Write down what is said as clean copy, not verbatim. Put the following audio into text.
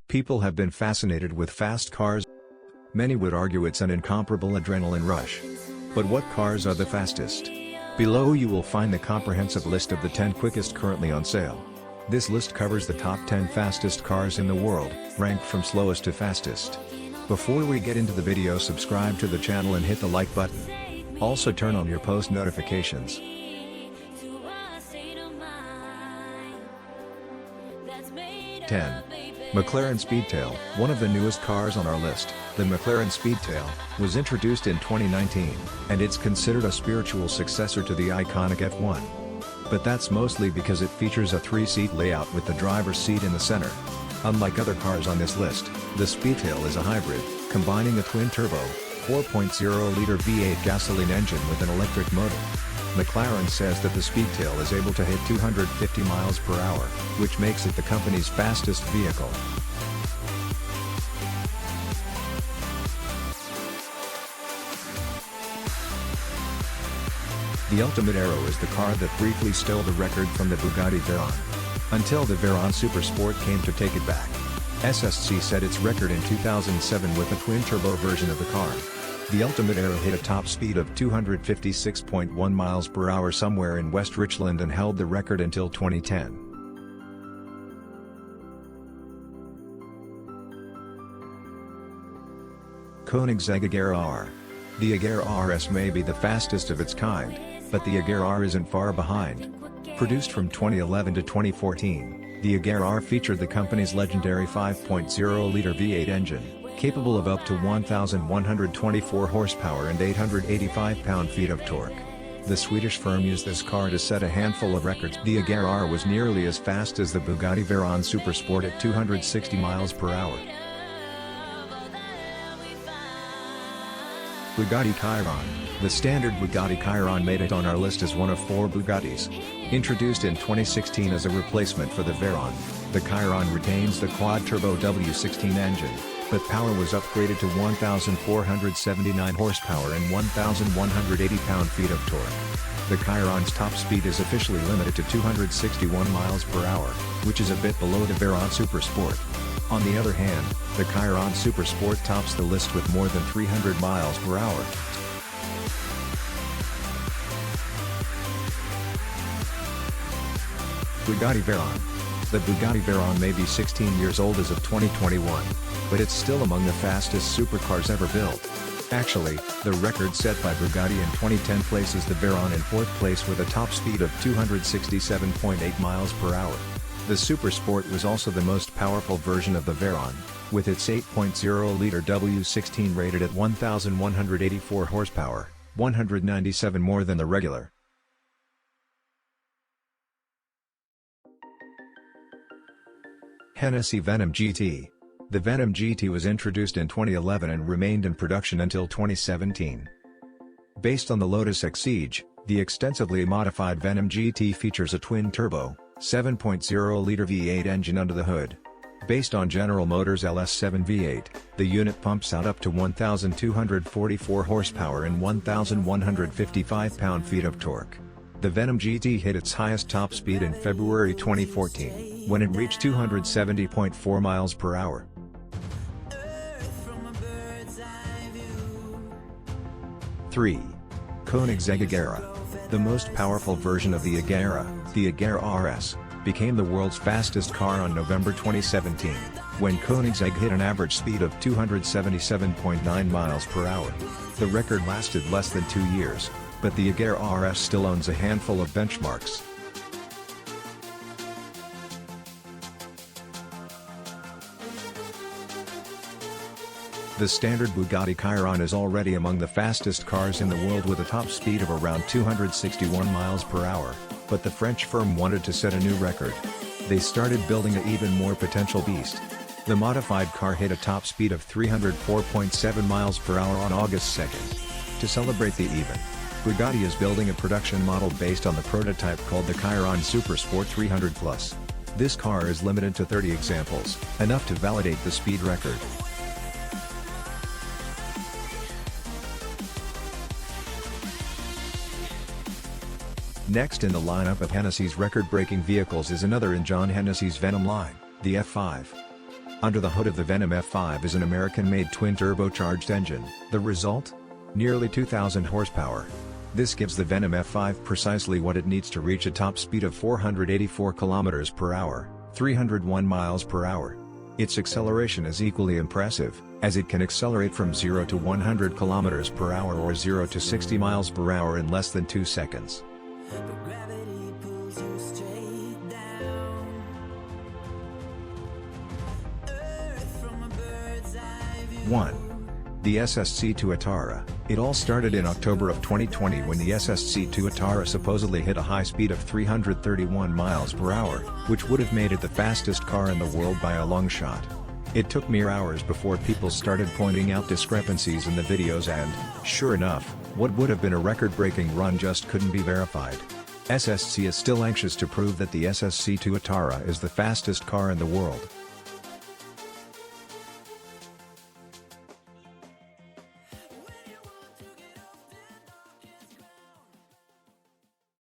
People have been fascinated with fast cars. Many would argue it's an incomparable adrenaline rush. But what cars are the fastest? Below you will find the comprehensive list of the 10 quickest currently on sale. This list covers the top 10 fastest cars in the world, ranked from slowest to fastest. Before we get into the video, subscribe to the channel and hit the like button. Also turn on your post notifications. 10. McLaren Speedtail. One of the newest cars on our list, the McLaren Speedtail, was introduced in 2019, and it's considered a spiritual successor to the iconic F1. But that's mostly because it features a 3-seat layout with the driver's seat in the center. Unlike other cars on this list, the Speedtail is a hybrid, combining a twin-turbo, 4.0-liter V8 gasoline engine with an electric motor. McLaren says that the Speedtail is able to hit 250 miles per hour, which makes it the company's fastest vehicle. The Ultimate Aero is the car that briefly stole the record from the Bugatti Veyron. Until the Veyron Supersport came to take it back. SSC set its record in 2007 with a twin-turbo version of the car. The Ultimate Aero hit a top speed of 256.1 miles per hour somewhere in West Richland and held the record until 2010. Koenigsegg Agera R. The Agera RS may be the fastest of its kind, but the Agera R isn't far behind. Produced from 2011 to 2014, the Agera R featured the company's legendary 5.0-liter V8 engine, capable of up to 1,124 horsepower and 885 pound-feet of torque. The Swedish firm used this car to set a handful of records. The Agera R was nearly as fast as the Bugatti Veyron Supersport at 260 miles per hour. Bugatti Chiron. The standard Bugatti Chiron made it on our list as one of 4 Bugattis. Introduced in 2016 as a replacement for the Veyron, the Chiron retains the quad-turbo W16 engine, but power was upgraded to 1,479 horsepower and 1,180 pound-feet of torque. The Chiron's top speed is officially limited to 261 miles per hour, which is a bit below the Veyron Supersport. On the other hand, the Chiron Supersport tops the list with more than 300 miles per hour. Bugatti Veyron. The Bugatti Veyron may be 16 years old as of 2021, but it's still among the fastest supercars ever built. Actually, the record set by Bugatti in 2010 places the Veyron in 4th place with a top speed of 267.8 miles per hour. The Supersport was also the most powerful version of the Veyron, with its 8.0-liter W16 rated at 1,184 horsepower, 197 more than the regular. Hennessy Venom GT. The Venom GT was introduced in 2011 and remained in production until 2017. Based on the Lotus Exige, the extensively modified Venom GT features a twin-turbo, 7.0-liter V8 engine under the hood. Based on General Motors LS7 V8, the unit pumps out up to 1,244 horsepower and 1,155 pound-feet of torque. The Venom GT hit its highest top speed in February 2014, when it reached 270.4 miles per hour. 3. Koenigsegg Agera. The most powerful version of the Agera, the Agera RS, became the world's fastest car on November 2017, when Koenigsegg hit an average speed of 277.9 miles per hour. The record lasted less than 2 years, but the Agera RS still owns a handful of benchmarks. The standard Bugatti Chiron is already among the fastest cars in the world with a top speed of around 261 miles per hour, but the French firm wanted to set a new record. They started building an even more potential beast. The modified car hit a top speed of 304.7 miles per hour on August 2nd. To celebrate the event, Bugatti is building a production model based on the prototype called the Chiron Supersport 300 Plus. This car is limited to 30 examples, enough to validate the speed record. Next in the lineup of Hennessy's record-breaking vehicles is another in John Hennessy's Venom line, the F5. Under the hood of the Venom F5 is an American-made twin-turbocharged engine. The result? Nearly 2,000 horsepower. This gives the Venom F5 precisely what it needs to reach a top speed of 484 km per hour, 301 miles per hour. Its acceleration is equally impressive, as it can accelerate from 0 to 100 km per hour or 0 to 60 miles per hour in less than 2 seconds. 1. The SSC2 Atara. It all started in October of 2020 when the SSC2 Atara supposedly hit a high speed of 331 miles per hour, which would have made it the fastest car in the world by a long shot. It took mere hours before people started pointing out discrepancies in the videos and, sure enough, what would have been a record-breaking run just couldn't be verified. SSC is still anxious to prove that the SSC2 Atara is the fastest car in the world.